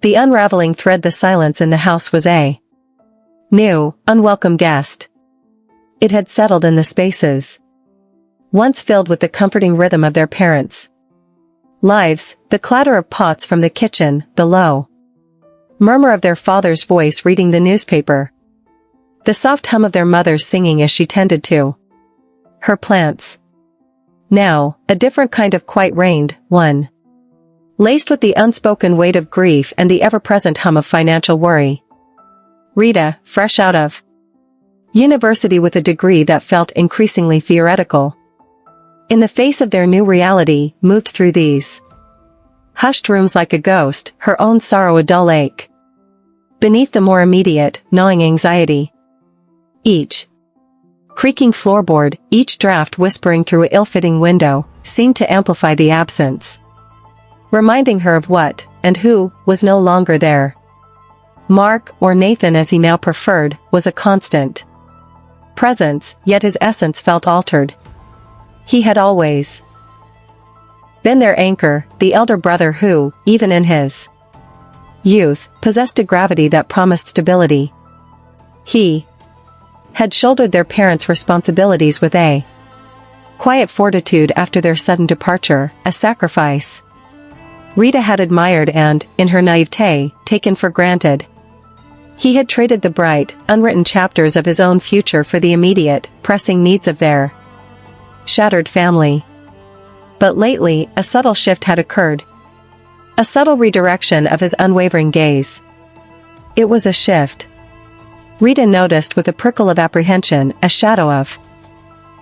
The unraveling thread the silence in the house was a new, unwelcome guest. It had settled in the spaces once filled with the comforting rhythm of their parents' lives, the clatter of pots from the kitchen, the low murmur of their father's voice reading the newspaper, the soft hum of their mother's singing as she tended to her plants. Now, a different kind of quiet reigned, one laced with the unspoken weight of grief and the ever-present hum of financial worry. Rita, fresh out of university with a degree that felt increasingly theoretical, in the face of their new reality, moved through these hushed rooms like a ghost, her own sorrow a dull ache beneath the more immediate, gnawing anxiety. Each creaking floorboard, each draft whispering through an ill-fitting window, seemed to amplify the absence, reminding her of what, and who, was no longer there. Mark, or Nathan as he now preferred, was a constant presence, yet his essence felt altered. He had always been their anchor, the elder brother who, even in his youth, possessed a gravity that promised stability. He had shouldered their parents' responsibilities with a quiet fortitude after their sudden departure, a sacrifice Rita had admired and, in her naivete, taken for granted. He had traded the bright, unwritten chapters of his own future for the immediate, pressing needs of their shattered family. But lately, a subtle shift had occurred. A subtle redirection of his unwavering gaze. It was a shift Rita noticed with a prickle of apprehension, a shadow of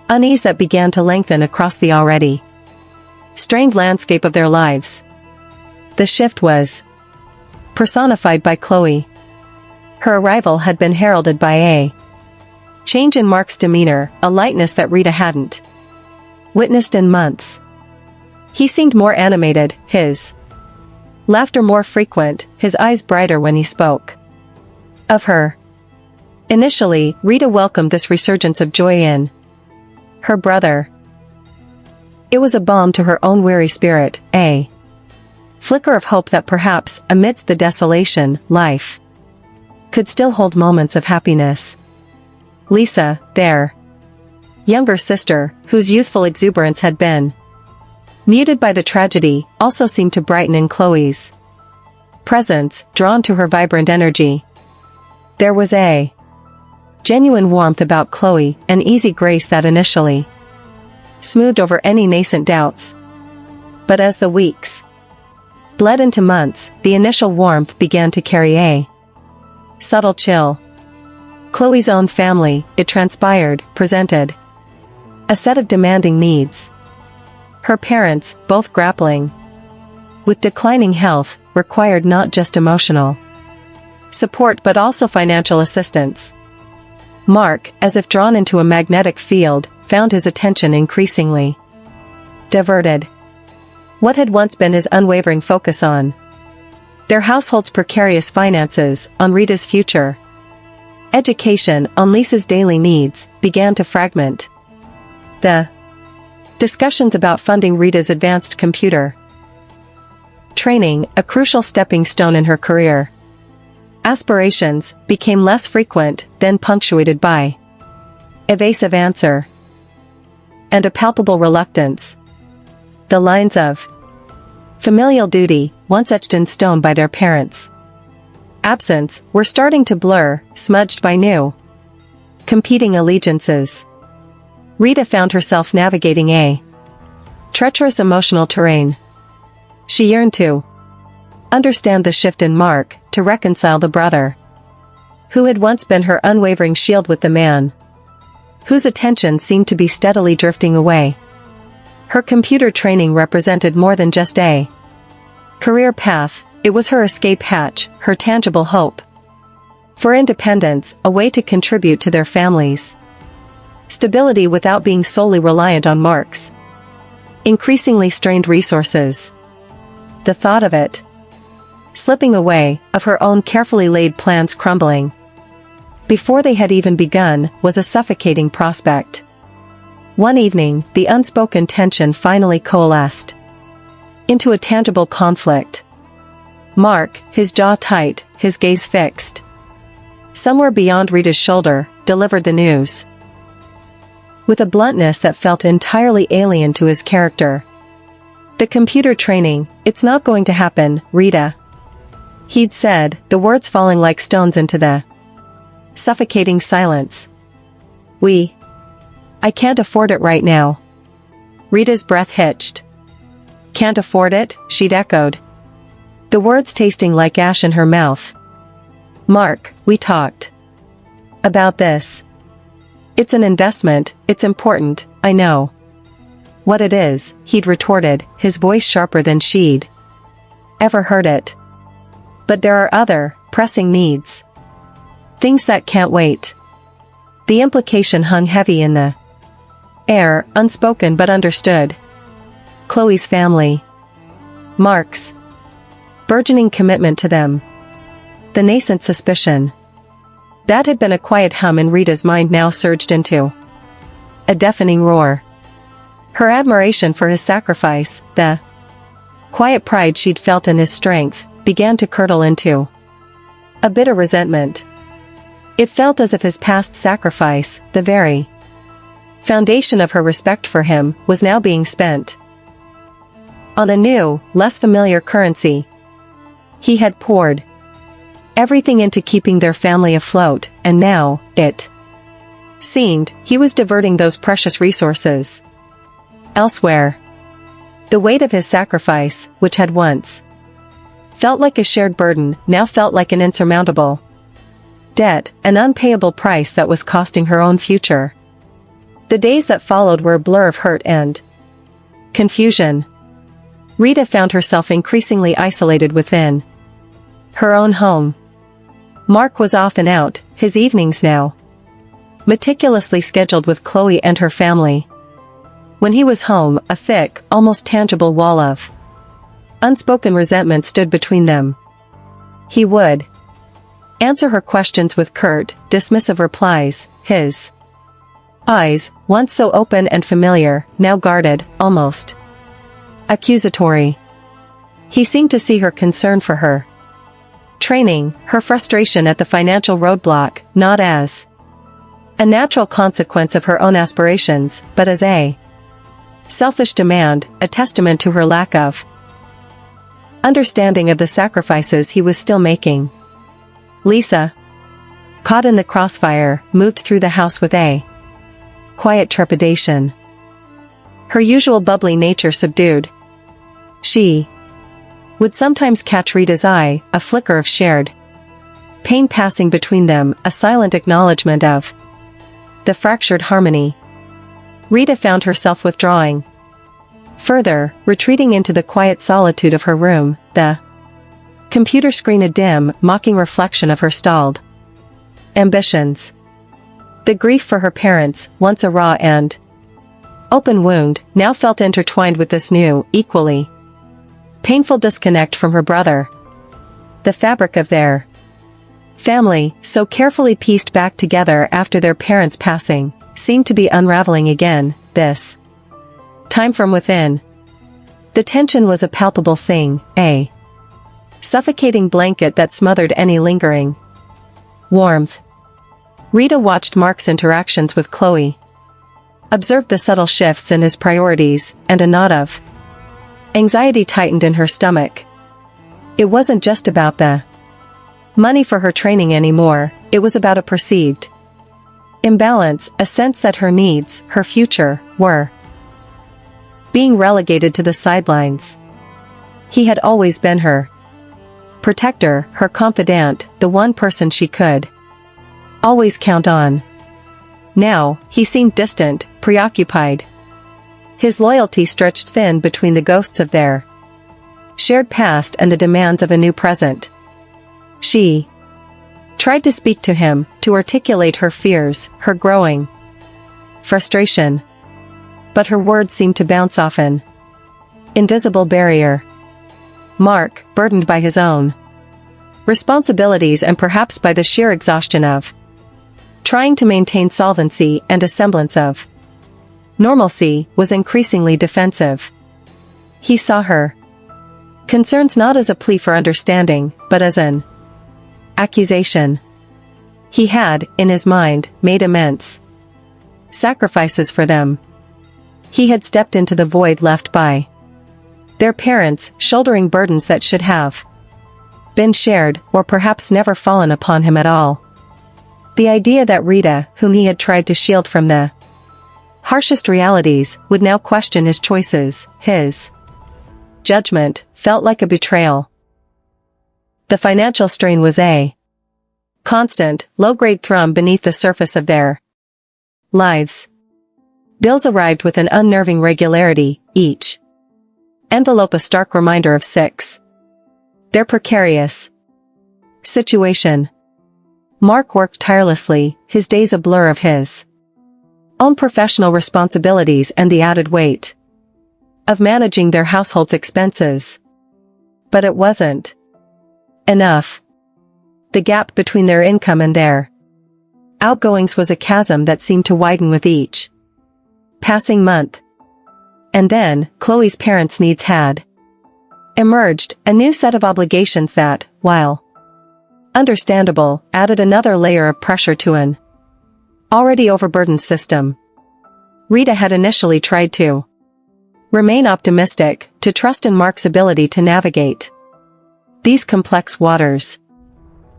unease that began to lengthen across the already strained landscape of their lives. The shift was personified by Chloe. Her arrival had been heralded by a change in Mark's demeanor, a lightness that Rita hadn't witnessed in months. He seemed more animated, his laughter more frequent, his eyes brighter when he spoke of her. Initially, Rita welcomed this resurgence of joy in her brother. It was a balm to her own weary spirit, a flicker of hope that perhaps, amidst the desolation, life could still hold moments of happiness. Lisa, their younger sister, whose youthful exuberance had been muted by the tragedy, also seemed to brighten in Chloe's presence, drawn to her vibrant energy. There was a genuine warmth about Chloe, an easy grace that initially smoothed over any nascent doubts. But as the weeks bled into months, the initial warmth began to carry a subtle chill. Chloe's own family, it transpired, presented a set of demanding needs. Her parents, both grappling with declining health, required not just emotional support but also financial assistance. Mark, as if drawn into a magnetic field, found his attention increasingly diverted. What had once been his unwavering focus on their household's precarious finances, on Rita's future education, on Lisa's daily needs, began to fragment. The discussions about funding Rita's advanced computer training, a crucial stepping stone in her career aspirations, became less frequent, then punctuated by evasive answer and a palpable reluctance. The lines of familial duty, once etched in stone by their parents' absence, were starting to blur, smudged by new competing allegiances. Rita found herself navigating a treacherous emotional terrain. She yearned to understand the shift in Mark, to reconcile the brother who had once been her unwavering shield with the man whose attention seemed to be steadily drifting away. Her computer training represented more than just a career path, it was her escape hatch, her tangible hope for independence, a way to contribute to their families' stability without being solely reliant on Mark's increasingly strained resources. The thought of it slipping away, of her own carefully laid plans crumbling before they had even begun, was a suffocating prospect. One evening, the unspoken tension finally coalesced into a tangible conflict. Mark, his jaw tight, his gaze fixed somewhere beyond Rita's shoulder, delivered the news with a bluntness that felt entirely alien to his character. "The computer training, it's not going to happen, Rita," he'd said, the words falling like stones into the suffocating silence. I can't afford it right now." Rita's breath hitched. "Can't afford it?" she'd echoed, the words tasting like ash in her mouth. "Mark, we talked about this. It's an investment, it's important, I know what it is," he'd retorted, his voice sharper than she'd ever heard it. "But there are other, pressing needs. Things that can't wait." The implication hung heavy in the air, unspoken but understood. Chloe's family. Mark's burgeoning commitment to them. The nascent suspicion that had been a quiet hum in Rita's mind now surged into a deafening roar. Her admiration for his sacrifice, the quiet pride she'd felt in his strength, began to curdle into a bitter resentment. It felt as if his past sacrifice, the very foundation of her respect for him, was now being spent on a new, less familiar currency. He had poured everything into keeping their family afloat, and now, it seemed, he was diverting those precious resources elsewhere. The weight of his sacrifice, which had once felt like a shared burden, now felt like an insurmountable debt, an unpayable price that was costing her own future. The days that followed were a blur of hurt and confusion. Rita found herself increasingly isolated within her own home. Mark was off and out, his evenings now meticulously scheduled with Chloe and her family. When he was home, a thick, almost tangible wall of unspoken resentment stood between them. He would answer her questions with curt, dismissive replies, his eyes, once so open and familiar, now guarded, almost accusatory. He seemed to see her concern for her training, her frustration at the financial roadblock, not as a natural consequence of her own aspirations, but as a selfish demand, a testament to her lack of understanding of the sacrifices he was still making. Lisa, caught in the crossfire, moved through the house with a quiet trepidation. Her usual bubbly nature subdued. She would sometimes catch Rita's eye, a flicker of shared pain passing between them, a silent acknowledgement of the fractured harmony. Rita found herself withdrawing further, retreating into the quiet solitude of her room, the computer screen a dim, mocking reflection of her stalled ambitions. The grief for her parents, once a raw and open wound, now felt intertwined with this new, equally painful disconnect from her brother. The fabric of their family, so carefully pieced back together after their parents' passing, seemed to be unraveling again, this time from within. The tension was a palpable thing, a suffocating blanket that smothered any lingering warmth. Rita watched Mark's interactions with Chloe, observed the subtle shifts in his priorities, and a knot of anxiety tightened in her stomach. It wasn't just about the money for her training anymore, it was about a perceived imbalance, a sense that her needs, her future, were being relegated to the sidelines. He had always been her protector, her confidant, the one person she could always count on. Now, he seemed distant, preoccupied. His loyalty stretched thin between the ghosts of their shared past and the demands of a new present. She tried to speak to him, to articulate her fears, her growing frustration. But her words seemed to bounce off an invisible barrier. Mark, burdened by his own responsibilities and perhaps by the sheer exhaustion of trying to maintain solvency and a semblance of normalcy, was increasingly defensive. He saw her Concerns not as a plea for understanding, but as an accusation. He had, in his mind, made immense sacrifices for them. He had stepped into the void left by their parents, shouldering burdens that should have been shared, or perhaps never fallen upon him at all. The idea that Rita, whom he had tried to shield from the harshest realities, would now question his choices, his judgment, felt like a betrayal. The financial strain was a constant, low-grade thrum beneath the surface of their lives. Bills arrived with an unnerving regularity, each envelope a stark reminder of their precarious situation. Mark worked tirelessly, his days a blur of his own professional responsibilities and the added weight of managing their household's expenses. But it wasn't enough. The gap between their income and their outgoings was a chasm that seemed to widen with each passing month. And then, Chloe's parents' needs had emerged, a new set of obligations that, while understandable, added another layer of pressure to an already overburdened system. Rita had initially tried to remain optimistic, to trust in Mark's ability to navigate these complex waters.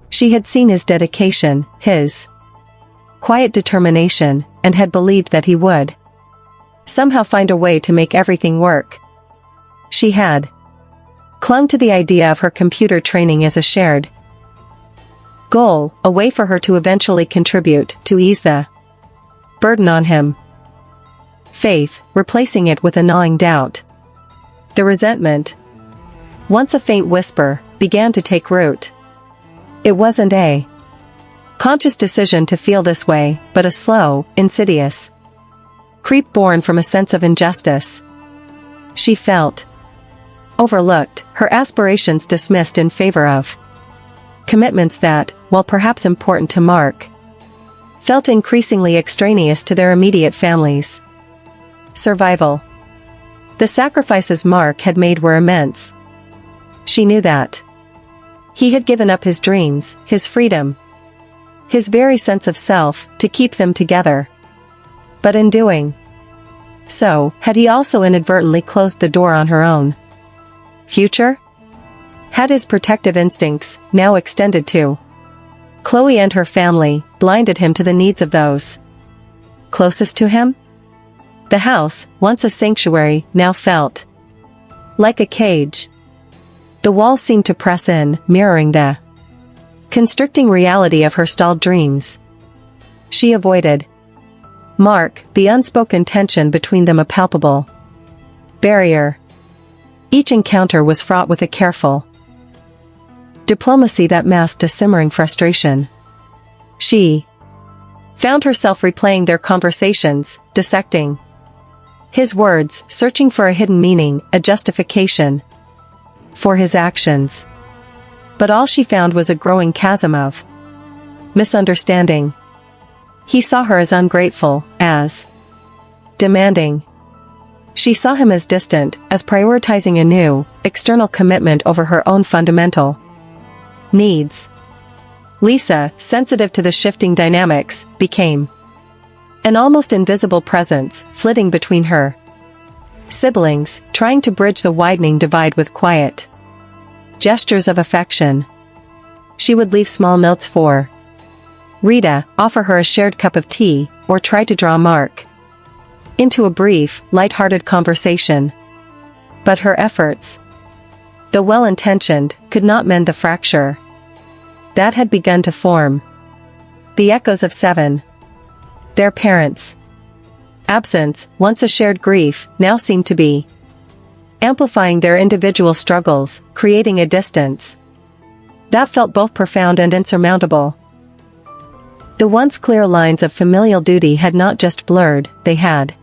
She had seen his dedication, his quiet determination, and had believed that he would somehow find a way to make everything work. She had clung to the idea of her computer training as a shared goal, a way for her to eventually contribute, to ease the burden on him. Faith, replacing it with a gnawing doubt. The resentment, once a faint whisper, began to take root. It wasn't a conscious decision to feel this way, but a slow, insidious creep born from a sense of injustice. She felt overlooked, her aspirations dismissed in favor of commitments that, while perhaps important to Mark, felt increasingly extraneous to their immediate families. Survival. The sacrifices Mark had made were immense. She knew that. He had given up his dreams, his freedom, his very sense of self, to keep them together. But in doing so, had he also inadvertently closed the door on her own future? Had his protective instincts, now extended to Chloe and her family, blinded him to the needs of those closest to him? The house, once a sanctuary, now felt like a cage. The walls seemed to press in, mirroring the constricting reality of her stalled dreams. She avoided Mark, the unspoken tension between them a palpable barrier. Each encounter was fraught with a careful diplomacy that masked a simmering frustration. She found herself replaying their conversations, dissecting his words, searching for a hidden meaning, a justification for his actions. But all she found was a growing chasm of misunderstanding. He saw her as ungrateful, as demanding. She saw him as distant, as prioritizing a new, external commitment over her own fundamental needs. Lisa, sensitive to the shifting dynamics, became an almost invisible presence, flitting between her siblings, trying to bridge the widening divide with quiet gestures of affection. She would leave small notes for Rita, offer her a shared cup of tea, or try to draw Mark into a brief, light-hearted conversation. But her efforts, though well-intentioned, could not mend the fracture that had begun to form. The echoes of seven, their parents' absence, once a shared grief, now seemed to be amplifying their individual struggles, creating a distance that felt both profound and insurmountable. The once clear lines of familial duty had not just blurred, they had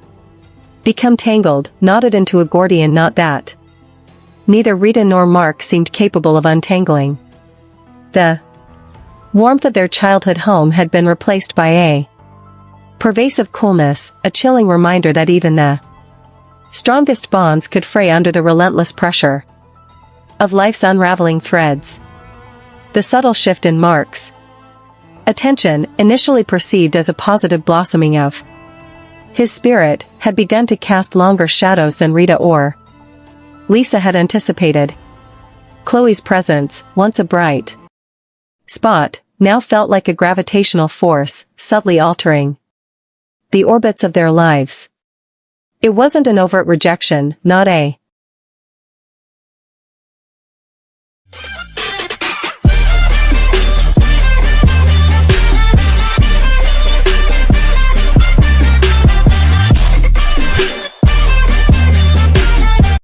become tangled, knotted into a Gordian knot that neither Rita nor Mark seemed capable of untangling. The warmth of their childhood home had been replaced by a pervasive coolness, a chilling reminder that even the strongest bonds could fray under the relentless pressure of life's unraveling threads. The subtle shift in Mark's attention, initially perceived as a positive blossoming of his spirit, had begun to cast longer shadows than Rita or Lisa had anticipated. Chloe's presence, once a bright spot, now felt like a gravitational force, subtly altering the orbits of their lives. It wasn't an overt rejection, not a